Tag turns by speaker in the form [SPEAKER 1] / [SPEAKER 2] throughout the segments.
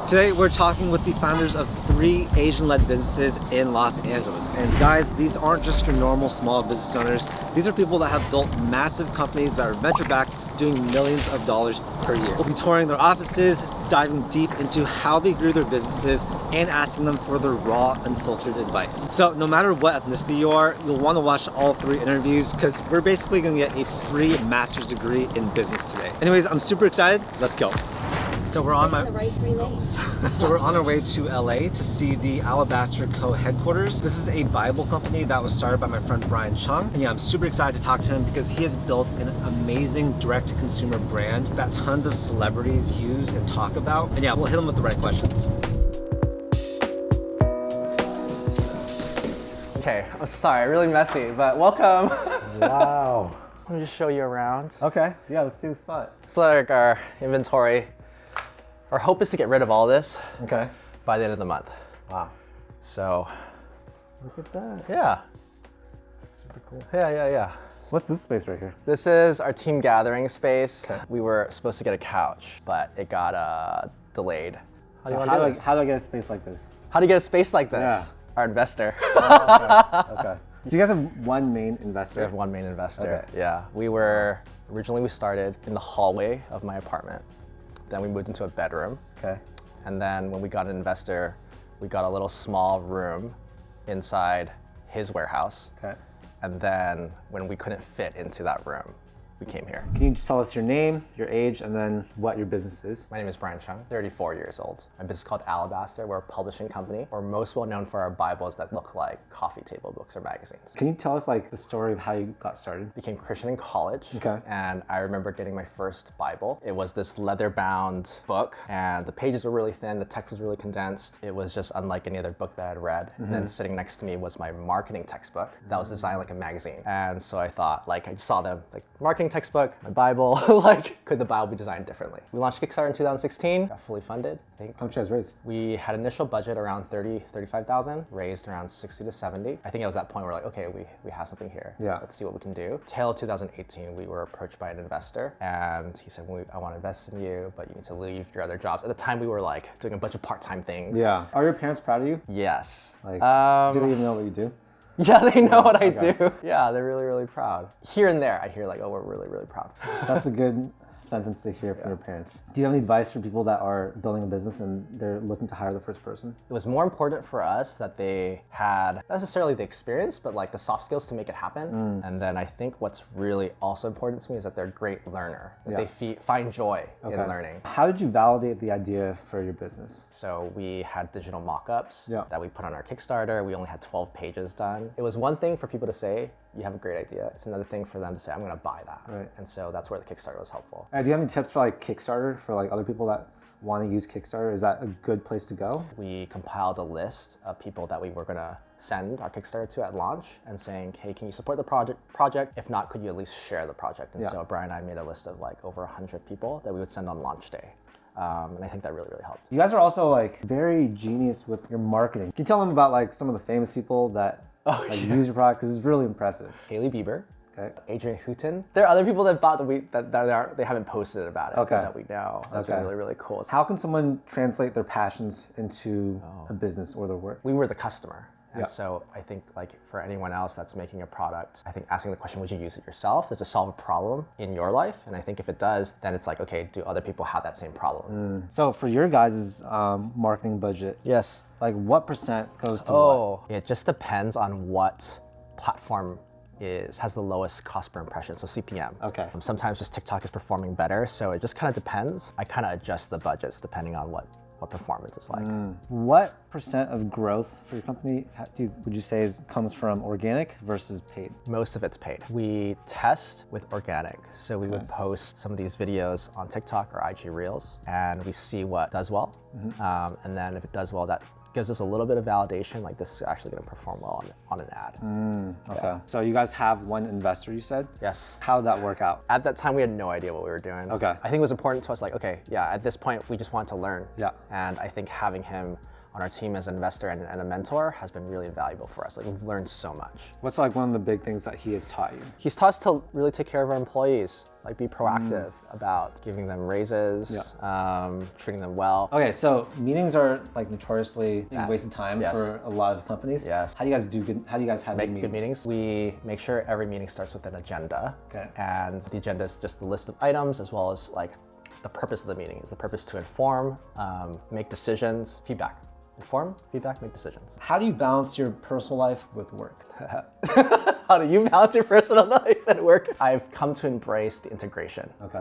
[SPEAKER 1] Today we're talking with the founders of 3 Asian-led businesses in Los Angeles. And guys, these aren't just your normal small business owners. These are people that have built massive companies that are venture-backed, doing millions of dollars per year. We'll be touring their offices, diving deep into how they grew their businesses, and asking them for their raw, unfiltered advice. So no matter what ethnicity you are, you'll want to watch all 3 interviews because we're basically going to get a free master's degree in business today. Anyways, I'm super excited. Let's go. So we're on we're on our way to LA to see the Alabaster co-headquarters. This is a Bible company that was started by my friend Brian Chung. And yeah, I'm super excited to talk to him because he has built an amazing direct-to-consumer brand that tons of celebrities use and talk about. And yeah, we'll hit him with the right questions.
[SPEAKER 2] Okay, I'm sorry, really messy, but welcome.
[SPEAKER 1] Wow.
[SPEAKER 2] Let me just show you around.
[SPEAKER 1] Okay, yeah, let's see the spot.
[SPEAKER 2] It's like our inventory. Our hope is to get rid of all this by the end of the month.
[SPEAKER 1] Wow.
[SPEAKER 2] So.
[SPEAKER 1] Look at that.
[SPEAKER 2] Yeah.
[SPEAKER 1] Super cool.
[SPEAKER 2] Yeah.
[SPEAKER 1] What's this space right here?
[SPEAKER 2] This is our team gathering space. Okay. We were supposed to get a couch, but it got delayed.
[SPEAKER 1] How do I get a space like this?
[SPEAKER 2] How do you get a space like this?
[SPEAKER 1] Yeah.
[SPEAKER 2] Our investor.
[SPEAKER 1] Oh, okay. So you guys have one main investor?
[SPEAKER 2] We have one main investor, yeah. Originally we started in the hallway of my apartment. Then we moved into a bedroom.
[SPEAKER 1] Okay.
[SPEAKER 2] And then when we got an investor, we got a little small room inside his warehouse.
[SPEAKER 1] Okay.
[SPEAKER 2] And then when we couldn't fit into that room, we came here.
[SPEAKER 1] Can you just tell us your name, your age, and then what your business is?
[SPEAKER 2] My name is Brian Chung, 34 years old. My business is called Alabaster. We're a publishing company. We're most well known for our Bibles that look like coffee table books or magazines.
[SPEAKER 1] Can you tell us like the story of how you got started?
[SPEAKER 2] Became Christian in college.
[SPEAKER 1] Okay.
[SPEAKER 2] And I remember getting my first Bible. It was this leather-bound book, and the pages were really thin, the text was really condensed. It was just unlike any other book that I'd read. And then sitting next to me was my marketing textbook that was designed like a magazine. And so I thought, like, I just saw them, like, marketing textbook, my Bible, like, could the Bible be designed differently? We launched Kickstarter in 2016, got fully funded, I think.
[SPEAKER 1] How much you guys raised?
[SPEAKER 2] We had initial budget around 35,000, raised around 60 to 70. I think it was that point where like, okay, we have something here.
[SPEAKER 1] Yeah.
[SPEAKER 2] Let's see what we can do. Tail 2018, we were approached by an investor and he said, I want to invest in you, but you need to leave your other jobs. At the time we were like doing a bunch of part-time things.
[SPEAKER 1] Yeah. Are your parents proud of you?
[SPEAKER 2] Yes.
[SPEAKER 1] Like, do they even know what you do?
[SPEAKER 2] Yeah, they know what I do. Yeah, they're really, really proud. Here and there, I hear like, oh, we're really, really proud.
[SPEAKER 1] That's a good sentence to hear from your parents. Do you have any advice for people that are building a business and they're looking to hire the first person?
[SPEAKER 2] It was more important for us that they had not necessarily the experience, but like the soft skills to make it happen. And then I think what's really also important to me is that they're a great learner, that they find joy in learning.
[SPEAKER 1] How did you validate the idea for your business?
[SPEAKER 2] So we had digital mock-ups that we put on our Kickstarter. We only had 12 pages done. It was one thing for people to say, you have a great idea. It's another thing for them to say, I'm gonna buy that. Right. And so that's where the Kickstarter was helpful.
[SPEAKER 1] Do you have any tips for like Kickstarter for like other people that want to use Kickstarter? Is that a good place to go?
[SPEAKER 2] We compiled a list of people that we were gonna send our Kickstarter to at launch and saying, hey, can you support the project? If not, could you at least share the project? And so Brian and I made a list of like over 100 people that we would send on launch day. And I think that really, really helped. You guys are also like very genius with your marketing. Can you tell them about like some of the famous people that use your product? Because it's really impressive. Hailey Bieber. Okay. Adrian Houghton. There are other people that bought they haven't posted about it that we know. That's really, really cool.
[SPEAKER 1] How can someone translate their passions into a business or their work?
[SPEAKER 2] We were the customer. And so I think like for anyone else that's making a product, I think asking the question, would you use it yourself? Does it solve a problem in your life? And I think if it does, then it's like, okay, do other people have that same problem?
[SPEAKER 1] So for your guys' marketing budget, like what percent goes to what?
[SPEAKER 2] It just depends on what platform has the lowest cost per impression, so CPM.
[SPEAKER 1] Okay.
[SPEAKER 2] Sometimes just TikTok is performing better, so it just kind of depends. I kind of adjust the budgets depending on what performance is like.
[SPEAKER 1] What percent of growth for your company would you say comes from organic versus paid?
[SPEAKER 2] Most of it's paid. We test with organic, so we would post some of these videos on TikTok or IG Reels, and we see what does well, and then if it does well, that gives us a little bit of validation, like this is actually going to perform well on an ad.
[SPEAKER 1] Okay. So you guys have one investor, you said?
[SPEAKER 2] Yes.
[SPEAKER 1] How'd that work out?
[SPEAKER 2] At that time, we had no idea what we were doing.
[SPEAKER 1] Okay.
[SPEAKER 2] I think it was important to us, like, okay, at this point, we just wanted to learn.
[SPEAKER 1] Yeah.
[SPEAKER 2] And I think having him on our team as an investor and a mentor has been really valuable for us. Like we've learned so much.
[SPEAKER 1] What's like one of the big things that he has taught you?
[SPEAKER 2] He's taught us to really take care of our employees, like be proactive about giving them raises, treating them well.
[SPEAKER 1] Okay, so meetings are like notoriously a waste of time for a lot of companies.
[SPEAKER 2] Yes.
[SPEAKER 1] How do you guys do good? How do you guys have
[SPEAKER 2] Good meetings? We make sure every meeting starts with an agenda. Okay. And the agenda is just the list of items as well as like the purpose of the meeting. Is the purpose to inform, make decisions, feedback. Inform, feedback, make decisions.
[SPEAKER 1] How do you balance your personal life with work?
[SPEAKER 2] How do you balance your personal life and work? I've come to embrace the integration of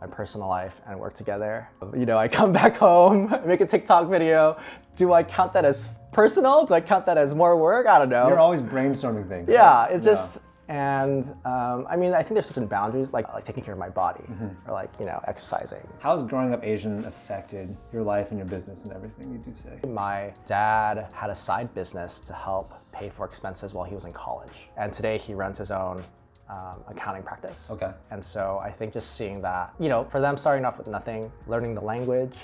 [SPEAKER 2] my personal life and work together. You know, I come back home, make a TikTok video. Do I count that as personal? Do I count that as more work? I don't know.
[SPEAKER 1] You're always brainstorming things.
[SPEAKER 2] Yeah, right? It's just, and I mean, I think there's certain boundaries, like taking care of my body or like, you know, exercising.
[SPEAKER 1] How's growing up Asian affected your life and your business and everything you do today?
[SPEAKER 2] My dad had a side business to help pay for expenses while he was in college. And today he runs his own accounting practice. Okay. And so I think just seeing that, you know, for them starting off with nothing, learning the language,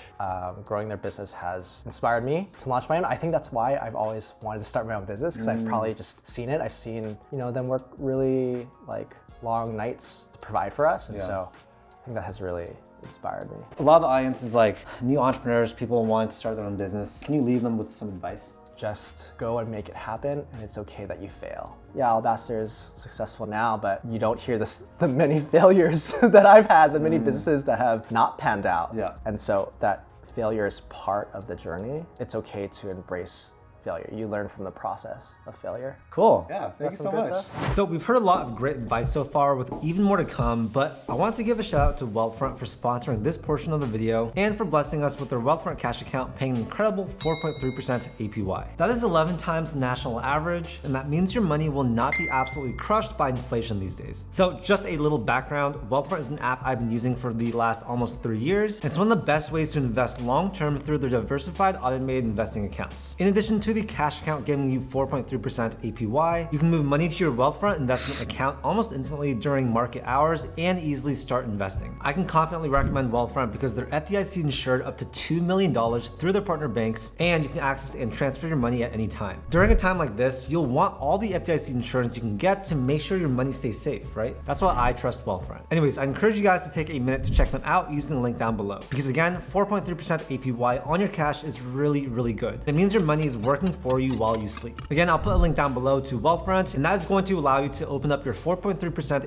[SPEAKER 2] growing their business has inspired me to launch my own. I think that's why I've always wanted to start my own business, because I've probably just seen it. I've seen, you know, them work really like long nights to provide for us. And so I think that has really inspired me.
[SPEAKER 1] A lot of the audience is like new entrepreneurs, people wanting to start their own business. Can you leave them with some advice?
[SPEAKER 2] Just go and make it happen, and it's okay that you fail. Yeah, Alabaster is successful now, but you don't hear the many failures that I've had, the many businesses that have not panned out. Yeah. And so that failure is part of the journey. It's okay to embrace failure. You learn from the process of failure.
[SPEAKER 1] Cool. Yeah, thank you so much. So we've heard a lot of great advice so far with even more to come, but I want to give a shout out to Wealthfront for sponsoring this portion of the video and for blessing us with their Wealthfront cash account paying an incredible 4.3% APY. That is 11 times the national average, and that means your money will not be absolutely crushed by inflation these days. So just a little background, Wealthfront is an app I've been using for the last almost 3 years. It's one of the best ways to invest long-term through their diversified automated investing accounts. In addition to the cash account giving you 4.3% APY, you can move money to your Wealthfront investment account almost instantly during market hours and easily start investing. I can confidently recommend Wealthfront because they're FDIC insured up to $2 million through their partner banks, and you can access and transfer your money at any time. During a time like this, you'll want all the FDIC insurance you can get to make sure your money stays safe, right? That's why I trust Wealthfront. Anyways, I encourage you guys to take a minute to check them out using the link down below. Because again, 4.3% APY on your cash is really, really good. It means your money is working for you while you sleep. Again, I'll put a link down below to Wealthfront, and that is going to allow you to open up your 4.3%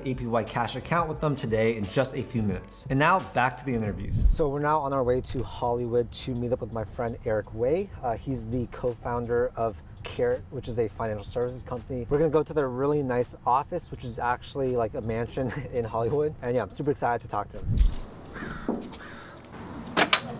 [SPEAKER 1] APY cash account with them today in just a few minutes. And now back to the interviews. So we're now on our way to Hollywood to meet up with my friend Eric Wei. He's the co-founder of Karat, which is a financial services company. We're gonna go to their really nice office, which is actually like a mansion in Hollywood. And yeah, I'm super excited to talk to him.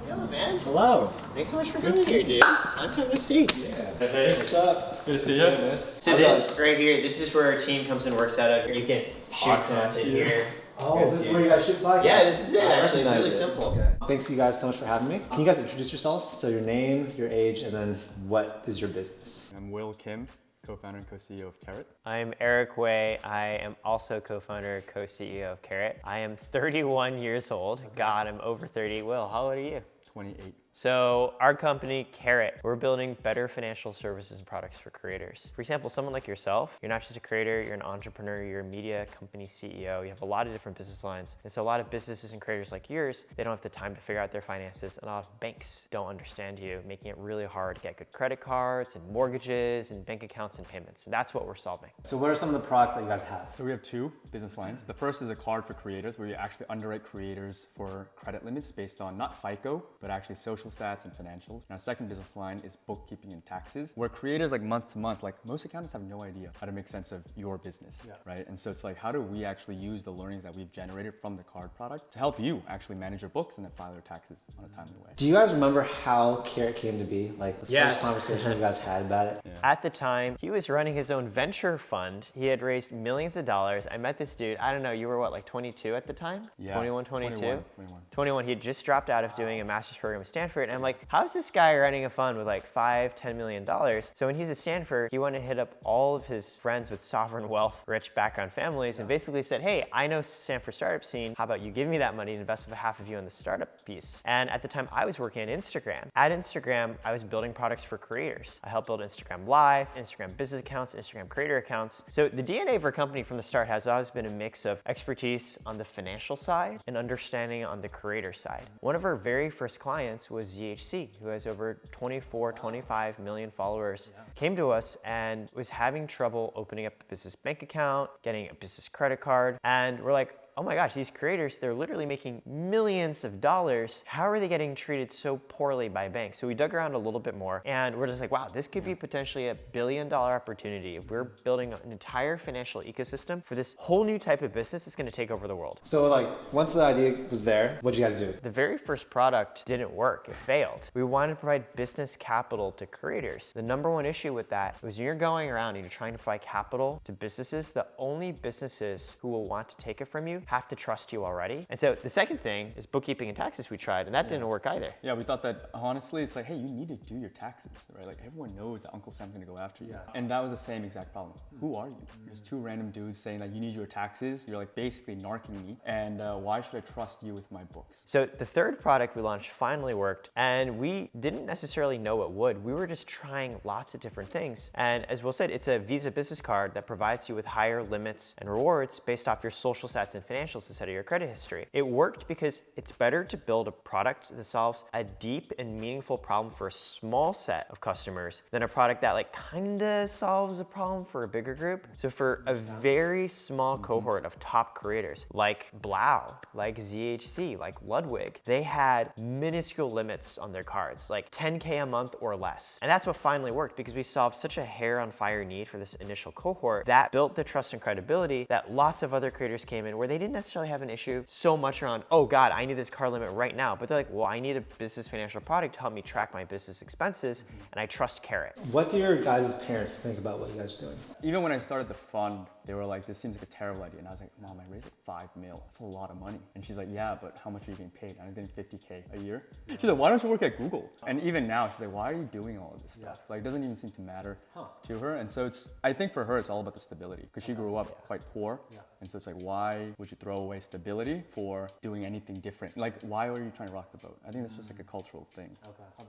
[SPEAKER 3] Hello, man.
[SPEAKER 1] Hello.
[SPEAKER 3] Thanks so much for coming here, dude. Long time no see.
[SPEAKER 1] Yeah.
[SPEAKER 3] Hey,
[SPEAKER 1] what's up?
[SPEAKER 3] Good to see you. So this right here, this is where our team comes and works out of. You can shoot content here.
[SPEAKER 1] Oh, this is where you guys shoot podcasts?
[SPEAKER 3] Yeah, this is it actually. It's really simple.
[SPEAKER 1] Okay. Thanks you guys so much for having me. Can you guys introduce yourselves? So your name, your age, and then what is your business?
[SPEAKER 4] I'm Will Kim, co-founder and co-CEO of Karat.
[SPEAKER 3] I'm Eric Wei. I am also co-founder, co-CEO of Karat. I am 31 years old. God, I'm over 30. Will, how old are you?
[SPEAKER 4] 28.
[SPEAKER 3] So our company, Karat, we're building better financial services and products for creators. For example, someone like yourself, you're not just a creator, you're an entrepreneur, you're a media company CEO, you have a lot of different business lines. And so a lot of businesses and creators like yours, they don't have the time to figure out their finances, and a lot of banks don't understand you, making it really hard to get good credit cards and mortgages and bank accounts and payments. And that's what we're solving.
[SPEAKER 1] So what are some of the products that you guys have?
[SPEAKER 4] So we have 2 business lines. The first is a card for creators, where you actually underwrite creators for credit limits based on not FICO, but actually social stats and financials. And our second business line is bookkeeping and taxes, where creators like month to month, like most accountants have no idea how to make sense of your business, right? And so it's like, how do we actually use the learnings that we've generated from the card product to help you actually manage your books and then file your taxes on a timely way?
[SPEAKER 1] Do you guys remember how Karat came to be? Like the
[SPEAKER 3] Yes.
[SPEAKER 1] first conversation you guys had about it?
[SPEAKER 4] Yeah.
[SPEAKER 3] At the time, he was running his own venture fund. He had raised millions of dollars. I met this dude, I don't know, you were what, like 22 at the time?
[SPEAKER 4] Yeah.
[SPEAKER 3] 21, 22?
[SPEAKER 4] 21.
[SPEAKER 3] 21. He had just dropped out of doing a master's program at Stanford. Stanford. And I'm like, how's this guy running a fund with like $5-10 million? So when he's at Stanford, he went to hit up all of his friends with sovereign wealth, rich background families, and basically said, hey, I know Stanford startup scene. How about you give me that money and invest half of you in the startup piece? And at the time I was working at Instagram. At Instagram, I was building products for creators. I helped build Instagram Live, Instagram business accounts, Instagram creator accounts. So the DNA of our company from the start has always been a mix of expertise on the financial side and understanding on the creator side. One of our very first clients was ZHC, who has over 25 million followers, came to us and was having trouble opening up a business bank account, getting a business credit card. And we're like, oh my gosh, these creators, they're literally making millions of dollars. How are they getting treated so poorly by banks? So we dug around a little bit more and we're just like, wow, this could be potentially $1 billion opportunity if we're building an entire financial ecosystem for this whole new type of business that's gonna take over the world.
[SPEAKER 1] So like, once the idea was there, what'd you guys do?
[SPEAKER 3] The very first product didn't work, it failed. We wanted to provide business capital to creators. The number one issue with that was when you're going around and you're trying to provide capital to businesses, the only businesses who will want to take it from you have to trust you already. And so the second thing is bookkeeping and taxes we tried, and that didn't work either.
[SPEAKER 4] Yeah, we thought that honestly, it's like, hey, you need to do your taxes, right? Like everyone knows that Uncle Sam's gonna go after you. And that was the same exact problem. Who are you? There's two random dudes saying that you need your taxes. You're like basically narking me. And why should I trust you with my books?
[SPEAKER 3] So the third product we launched finally worked, and we didn't necessarily know it would. We were just trying lots of different things. And as Will said, it's a Visa business card that provides you with higher limits and rewards based off your social stats and financials instead of your credit history. It worked because it's better to build a product that solves a deep and meaningful problem for a small set of customers than a product that like kinda solves a problem for a bigger group. So for a very small cohort of top creators like Blau, like ZHC, like Ludwig, they had minuscule limits on their cards, like 10K a month or less. And that's what finally worked because we solved such a hair on fire need for this initial cohort that built the trust and credibility that lots of other creators came in where they didn't necessarily have an issue so much around, oh God, I need this card limit right now. But they're like, well, I need a business financial product to help me track my business expenses, and I trust Karat.
[SPEAKER 1] What do your guys' parents think about what you guys are doing?
[SPEAKER 4] Even when I started the fund, they were like, this seems like a terrible idea. And I was like, Mom, I raised like 5 mil. That's a lot of money. And she's like, yeah, but how much are you getting paid? I'm getting 50K a year. She's like, why don't you work at Google? And even now, she's like, why are you doing all of this stuff? Like, it doesn't even seem to matter to her. And so I think for her, it's all about the stability because she grew up quite poor. And so it's like, why would you throw away stability for doing anything different? Like, why are you trying to rock the boat? I think that's just like a cultural thing.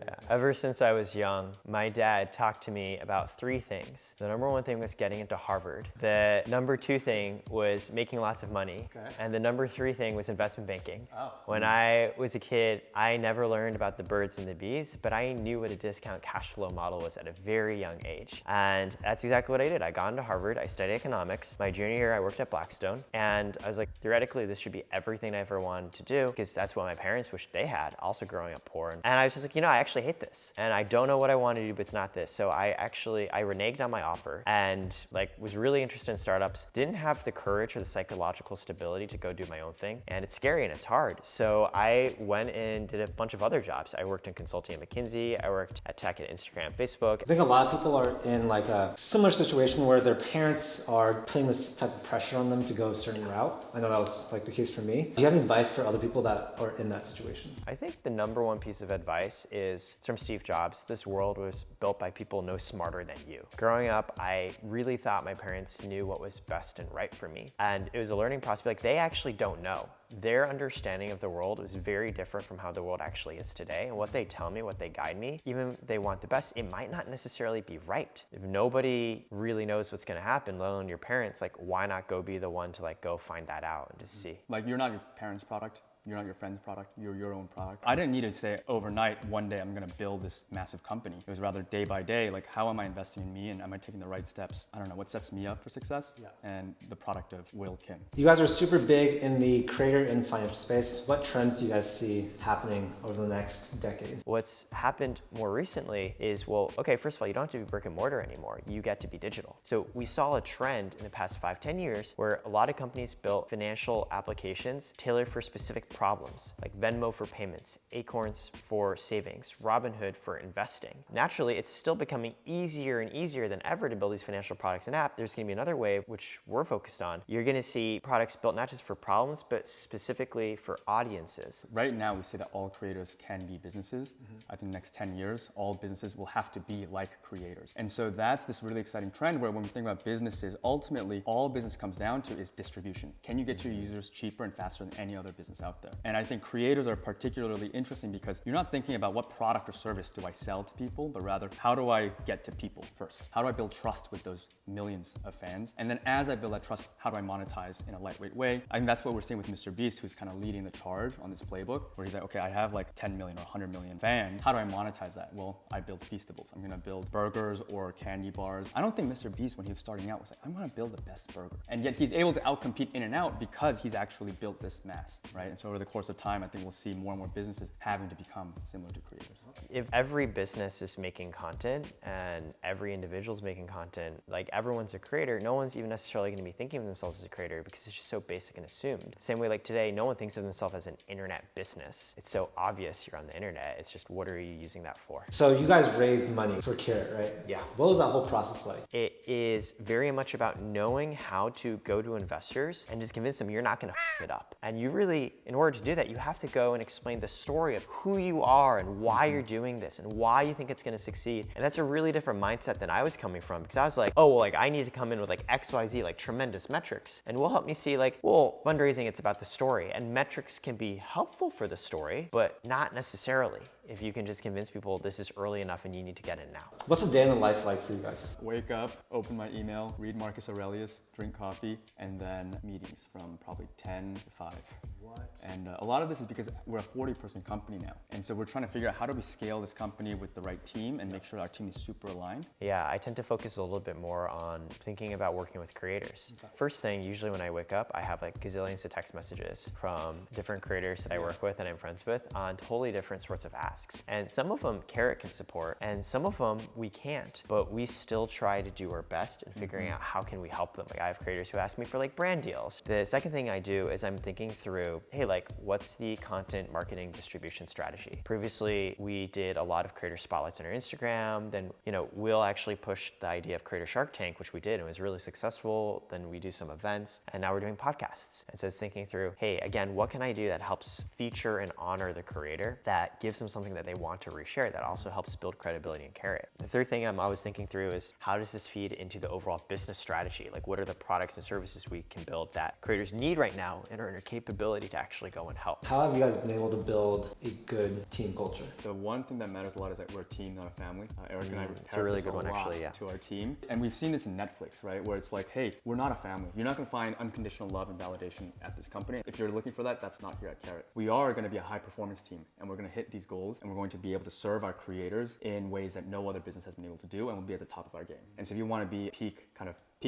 [SPEAKER 3] Yeah. Ever since I was young, my dad talked to me about 3 things. The number one thing was getting into Harvard. The number 2 thing was making lots of money. And the number 3 thing was investment banking. When I was a kid, I never learned about the birds and the bees, but I knew what a discount cash flow model was at a very young age. And that's exactly what I did. I got into Harvard, I studied economics. My junior year, I worked at Blackstone. And I was like, theoretically, this should be everything I ever wanted to do because that's what my parents wished they had, also growing up poor. And I was just like, I actually hate this. And I don't know what I want to do, but it's not this. So I reneged on my offer and was really interested in startups. Didn't have the courage or the psychological stability to go do my own thing. And it's scary and it's hard. So I went and did a bunch of other jobs. I worked in consulting at McKinsey. I worked at tech at Instagram, Facebook.
[SPEAKER 1] I think a lot of people are in like a similar situation where their parents are putting this type of pressure on them to go a certain route. I know that was like the case for me. Do you have any advice for other people that are in that situation?
[SPEAKER 3] I think the number one piece of advice is, it's from Steve Jobs. This world was built by people no smarter than you. Growing up, I really thought my parents knew what was best and right for me. And it was a learning process. Like, they actually don't know. Their understanding of the world is very different from how the world actually is today. And what they tell me, what they guide me, even if they want the best, it might not necessarily be right. If nobody really knows what's gonna happen, let alone your parents, like, why not go be the one to go find that out and just see?
[SPEAKER 4] Like, you're not your parents' product. You're not your friend's product, you're your own product. I didn't need to say overnight, one day I'm gonna build this massive company. It was rather day by day, like, how am I investing in me and am I taking the right steps? I don't know, what sets me up for success? And the product of Will Kim.
[SPEAKER 1] You guys are super big in the creator and financial space. What trends do you guys see happening over the next decade?
[SPEAKER 3] What's happened more recently is, well, okay, first of all, you don't have to be brick and mortar anymore. You get to be digital. So we saw a trend in the past 5-10 years where a lot of companies built financial applications tailored for specific problems, like Venmo for payments, Acorns for savings, Robinhood for investing. Naturally, it's still becoming easier and easier than ever to build these financial products and app. There's gonna be another way, which we're focused on. You're gonna see products built not just for problems, but specifically for audiences.
[SPEAKER 4] Right now, we say that all creators can be businesses. I think next 10 years, all businesses will have to be like creators. And so that's this really exciting trend where when we think about businesses, ultimately, all business comes down to is distribution. Can you get to your users cheaper and faster than any other business out there? And I think creators are particularly interesting because you're not thinking about what product or service do I sell to people, but rather how do I get to people first? How do I build trust with those millions of fans? And then as I build that trust, how do I monetize in a lightweight way? I think that's what we're seeing with Mr. Beast, who's kind of leading the charge on this playbook, where he's like, okay, I have like 10 million or 100 million fans. How do I monetize that? Well, I build Feastables. I'm gonna build burgers or candy bars. I don't think Mr. Beast, when he was starting out, was like, I'm gonna build the best burger. And yet he's able to outcompete In-N-Out because he's actually built this mass, right? And so over the course of time, I think we'll see more and more businesses having to become similar to creators.
[SPEAKER 3] If every business is making content and every individual is making content, like everyone's a creator, no one's even necessarily gonna be thinking of themselves as a creator because it's just so basic and assumed. Same way like today, no one thinks of themselves as an internet business. It's so obvious you're on the internet. It's just, what are you using that for?
[SPEAKER 1] So you guys raised money for Karat, right?
[SPEAKER 3] Yeah.
[SPEAKER 1] What was that whole process like?
[SPEAKER 3] It is very much about knowing how to go to investors and just convince them you're not gonna f it up. And you really, in order to do that, you have to go and explain the story of who you are and why you're doing this and why you think it's gonna succeed. And that's a really different mindset than I was coming from, because I was like, oh, well, like I need to come in with like XYZ, like tremendous metrics. And will help me see like, well, fundraising, it's about the story. And metrics can be helpful for the story, but not necessarily if you can just convince people this is early enough and you need to get in now.
[SPEAKER 1] What's a day in the life like for you guys?
[SPEAKER 4] Wake up, open my email, read Marcus Aurelius, drink coffee, and then meetings from probably 10 to 5. What? And a lot of this is because we're a 40-person company now. And so we're trying to figure out how do we scale this company with the right team and make sure our team is super aligned.
[SPEAKER 3] Yeah, I tend to focus a little bit more on thinking about working with creators. First thing, usually when I wake up, I have like gazillions of text messages from different creators that I work with and I'm friends with on totally different sorts of asks. And some of them Karat can support and some of them we can't, but we still try to do our best in figuring out how can we help them. Like I have creators who ask me for like brand deals. The second thing I do is I'm thinking through, hey, like what's the content marketing distribution strategy? Previously, we did a lot of creator spotlights on our Instagram. Then, we'll actually push the idea of Creator Shark Tank, which we did and it was really successful. Then we do some events and now we're doing podcasts. And so it's thinking through, hey, again, what can I do that helps feature and honor the creator, that gives them something that they want to reshare, that also helps build credibility in Karat. The third thing I'm always thinking through is how does this feed into the overall business strategy? Like what are the products and services we can build that creators need right now and are in a capability to actually go and help?
[SPEAKER 1] How have you guys been able to build a good team culture?
[SPEAKER 4] The one thing that matters a lot is that we're a team, not a family. Eric and I
[SPEAKER 3] It's a really good one, actually, yeah.
[SPEAKER 4] To our team. And we've seen this in Netflix, right? Where it's like, hey, we're not a family. You're not gonna find unconditional love and validation at this company. If you're looking for that, that's not here at Karat. We are gonna be a high performance team and we're gonna hit these goals and we're going to be able to serve our creators in ways that no other business has been able to do, and we'll be at the top of our game. And so if you wanna be peak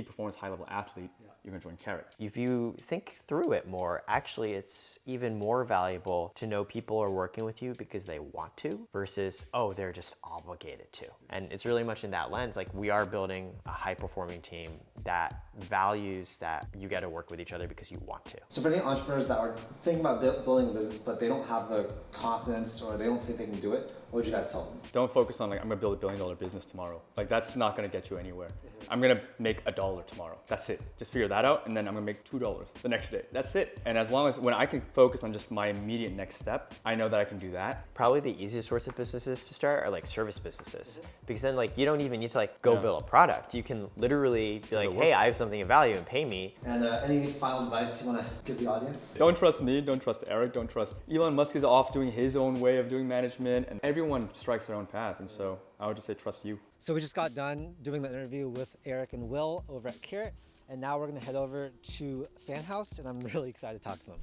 [SPEAKER 4] performance, high level athlete, you're gonna join Karat.
[SPEAKER 3] If you think through it more, actually it's even more valuable to know people are working with you because they want to versus, oh, they're just obligated to. And it's really much in that lens, like we are building a high performing team that values that you get to work with each other because you want to.
[SPEAKER 1] So for the entrepreneurs that are thinking about building a business, but they don't have the confidence or they don't think they can do it, what would you guys tell them?
[SPEAKER 4] Don't focus on like, I'm gonna build $1 billion business tomorrow. Like that's not gonna get you anywhere. I'm gonna make $1 tomorrow. That's it. Just figure that out and then I'm gonna make $2 the next day. That's it. And as long as when I can focus on just my immediate next step, I know that I can do that.
[SPEAKER 3] Probably the easiest sorts of businesses to start are like service businesses. Because then like you don't even need to like go build a product. You can literally be like, hey, I have something of value and pay me.
[SPEAKER 1] And any final advice you wanna give the audience?
[SPEAKER 4] Don't trust me, don't trust Eric, don't trust Elon Musk is off doing his own way of doing management and everyone strikes their own path. And so I would just say trust you.
[SPEAKER 1] So we just got done doing the interview with Eric and Will over at Karat, and now we're gonna head over to Fanhouse, and I'm really excited to talk to them.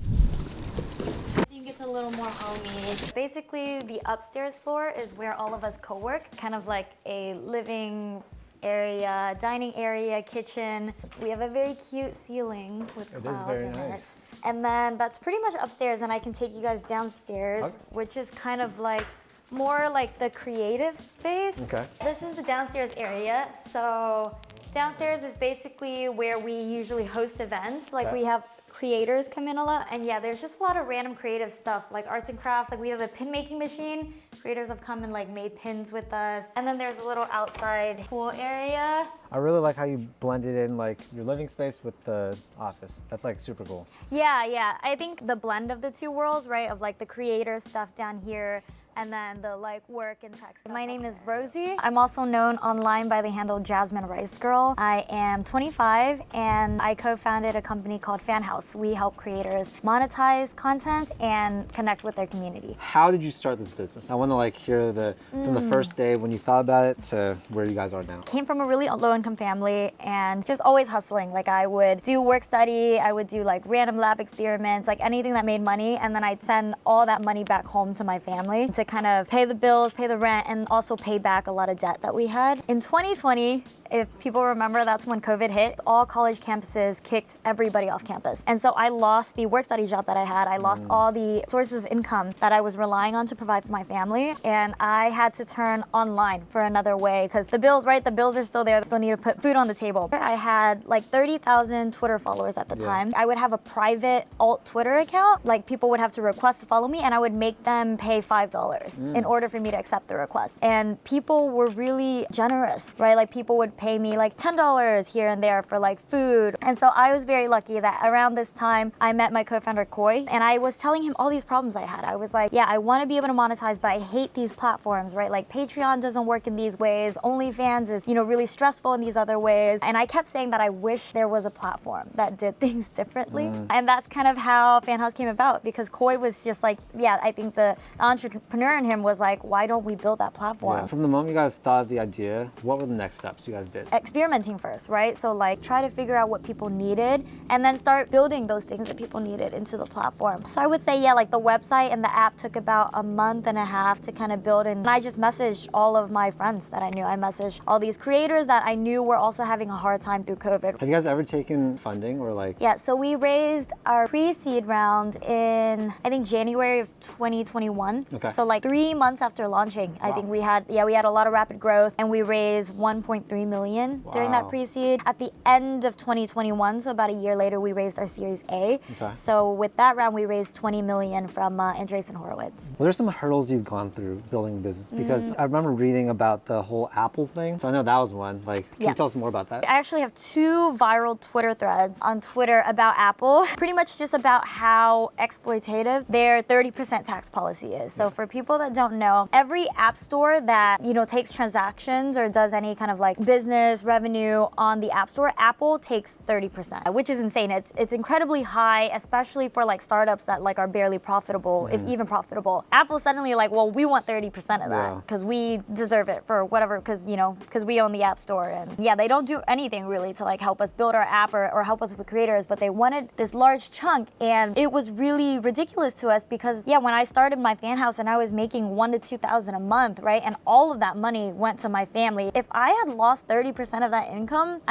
[SPEAKER 5] I think it's a little more homey. Basically, the upstairs floor is where all of us co-work, kind of like a living area, dining area, kitchen. We have a very cute ceiling with clouds in it. And then that's pretty much upstairs, and I can take you guys downstairs, which is kind of like more like the creative space.
[SPEAKER 3] Okay.
[SPEAKER 5] This is the downstairs area. So downstairs is basically where we usually host events. Like we have creators come in a lot. And yeah, there's just a lot of random creative stuff like arts and crafts. Like we have a pin making machine. Creators have come and like made pins with us. And then there's a little outside pool area.
[SPEAKER 1] I really like how you blended in like your living space with the office. That's like super cool.
[SPEAKER 5] Yeah. I think the blend of the two worlds, right? Of like the creator stuff down here and then the like work and tech stuff. My name is Rosie. I'm also known online by the handle Jasmine Rice Girl. I am 25 and I co-founded a company called Fanhouse. We help creators monetize content and connect with their community.
[SPEAKER 1] How did you start this business? I want to like hear from the first day when you thought about it to where you guys are now.
[SPEAKER 5] Came from a really low income family and just always hustling. Like I would do work study, I would do like random lab experiments, like anything that made money, and then I'd send all that money back home to my family to kind of pay the bills, pay the rent, and also pay back a lot of debt that we had. In 2020, if people remember, that's when COVID hit. All college campuses kicked everybody off campus. And so I lost the work study job that I had. I lost all the sources of income that I was relying on to provide for my family. And I had to turn online for another way because the bills, right? The bills are still there. I still need to put food on the table. I had like 30,000 Twitter followers at the time. I would have a private alt Twitter account. Like people would have to request to follow me and I would make them pay $5 in order for me to accept the request. And people were really generous, right? Like people would pay me like $10 here and there for like food. And so I was very lucky that around this time I met my co-founder Koi and I was telling him all these problems I had. I was like, yeah, I want to be able to monetize, but I hate these platforms, right? Like Patreon doesn't work in these ways. OnlyFans is, really stressful in these other ways. And I kept saying that I wish there was a platform that did things differently. And that's kind of how Fanhouse came about because Koi was just like, yeah, I think the entrepreneur in him was like, why don't we build that platform?
[SPEAKER 1] Yeah. From the moment you guys thought of the idea, what were the next steps you guys did?
[SPEAKER 5] Experimenting first, right? So like try to figure out what people needed and then start building those things that people needed into the platform. So I would say, yeah, like the website and the app took about a month and a half to kind of build. And I just messaged all of my friends that I knew. I messaged all these creators that I knew were also having a hard time through COVID.
[SPEAKER 1] Have you guys ever taken funding or like?
[SPEAKER 5] Yeah, so we raised our pre-seed round in, I think, January of 2021.
[SPEAKER 1] Okay.
[SPEAKER 5] So like 3 months after launching, I think we had a lot of rapid growth and we raised 1.3 million during that pre-seed. At the end of 2021, so about a year later, we raised our Series A.
[SPEAKER 1] Okay.
[SPEAKER 5] So with that round, we raised 20 million from Andreessen Horowitz.
[SPEAKER 1] What are some hurdles you've gone through building a business? Because I remember reading about the whole Apple thing. So I know that was one. Like, can you tell us more about that?
[SPEAKER 5] I actually have 2 viral Twitter threads on Twitter about Apple, pretty much just about how exploitative their 30% tax policy is. So for people that don't know, every app store that, takes transactions or does any kind of like business revenue on the app store, Apple takes 30%, which is insane. It's incredibly high, especially for like startups that like are barely profitable, if even profitable. Apple suddenly like, well, we want 30% of that because we deserve it for whatever, because we own the app store. And yeah, they don't do anything really to like help us build our app or help us with creators, but they wanted this large chunk. And it was really ridiculous to us because when I started my Fanhouse and I was making $1,000 to $2,000 a month, right? And all of that money went to my family. If I had lost 30% of that income,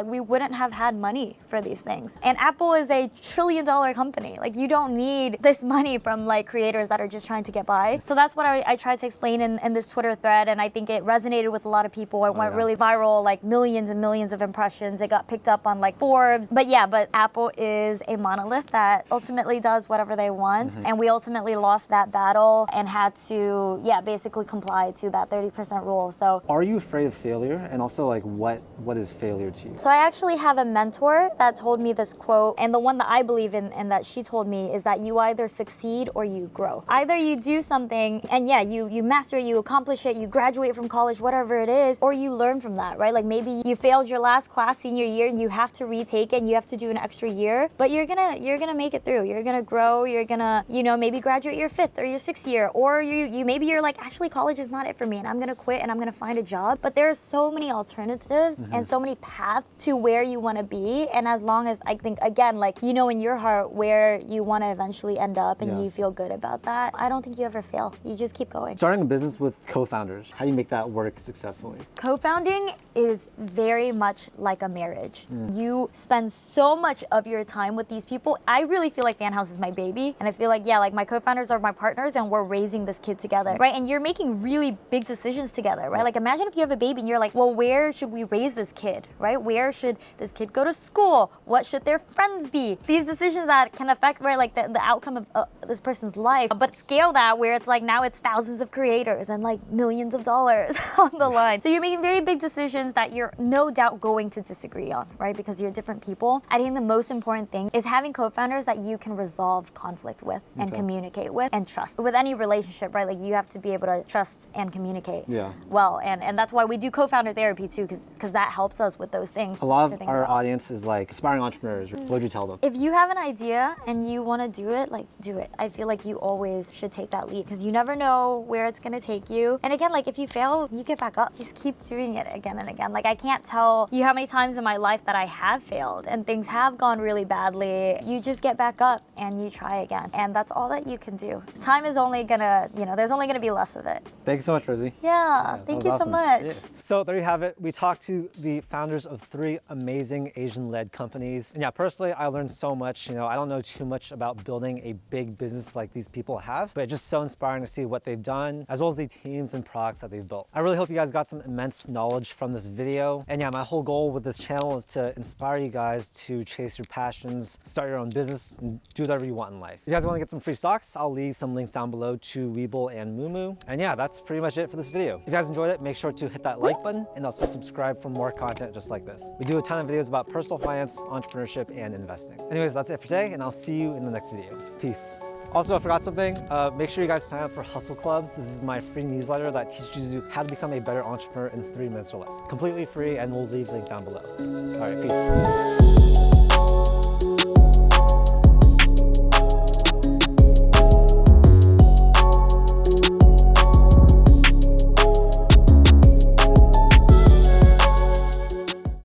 [SPEAKER 5] we wouldn't have had money for these things. And Apple is a $1 trillion company. Like you don't need this money from like creators that are just trying to get by. So that's what I tried to explain in this Twitter thread. And I think it resonated with a lot of people. It went really viral, like millions and millions of impressions. It got picked up on like Forbes. But Apple is a monolith that ultimately does whatever they want. And we ultimately lost that battle and had to, basically comply to that 30% rule. So
[SPEAKER 1] are you afraid of failure? And also like what is failure to you?
[SPEAKER 5] So I actually have a mentor that told me this quote, and the one that I believe in and that she told me is that you either succeed or you grow. Either you do something and you master it, you accomplish it, you graduate from college, whatever it is, or you learn from that, right? Like maybe you failed your last class senior year and you have to retake it and you have to do an extra year, but you're gonna make it through. You're gonna grow, you're gonna, maybe graduate your 5th or your 6th year, or maybe you're like, actually college is not it for me and I'm gonna quit and I'm gonna find a job. But there are so many alternatives and so many paths to where you want to be. And as long as I think, again, like, in your heart where you want to eventually end up and you feel good about that, I don't think you ever fail. You just keep going.
[SPEAKER 1] Starting a business with co-founders, how do you make that work successfully?
[SPEAKER 5] Co-founding is very much like a marriage. You spend so much of your time with these people. I really feel like Fanhouse is my baby. And I feel like, my co-founders are my partners and we're raising raising this kid together, right? And you're making really big decisions together, right? Like imagine if you have a baby and you're like, well, where should we raise this kid, right? Where should this kid go to school? What should their friends be? These decisions that can affect, right, like the outcome of this person's life. But scale that where it's like now it's thousands of creators and like millions of dollars on the line. So you're making very big decisions that you're no doubt going to disagree on, right? Because you're different people. I think the most important thing is having co-founders that you can resolve conflict with and communicate with and trust. With any relationship, right? Like you have to be able to trust and communicate well. And that's why we do co-founder therapy too, because that helps us with those things.
[SPEAKER 1] A lot of our audience is like aspiring entrepreneurs. What would you tell them?
[SPEAKER 5] If you have an idea and you want to do it, like do it. I feel like you always should take that leap because you never know where it's going to take you. And again, like if you fail, you get back up. Just keep doing it again and again. Like I can't tell you how many times in my life that I have failed and things have gone really badly. You just get back up and you try again. And that's all that you can do. Time is only gonna, there's only gonna be less of it.
[SPEAKER 1] Thank you so much, Rosie.
[SPEAKER 5] Yeah, thank you so much.
[SPEAKER 1] Yeah. So there you have it. We talked to the founders of 3 amazing Asian-led companies. And yeah, personally, I learned so much. I don't know too much about building a big business like these people have, but it's just so inspiring to see what they've done, as well as the teams and products that they've built. I really hope you guys got some immense knowledge from this video. And yeah, my whole goal with this channel is to inspire you guys to chase your passions, start your own business, and do whatever you want in life. If you guys want to get some free stocks, I'll leave some links down below to Webull and Mumu. And yeah, that's pretty much it for this video. If you guys enjoyed it, make sure to hit that like button and also subscribe for more content just like this. We do a ton of videos about personal finance, entrepreneurship, and investing. Anyways, that's it for today, and I'll see you in the next video. Peace. Also, I forgot something. Make sure you guys sign up for Hustle Club. This is my free newsletter that teaches you how to become a better entrepreneur in 3 minutes or less. Completely free, and we'll leave the link down below. All right, peace.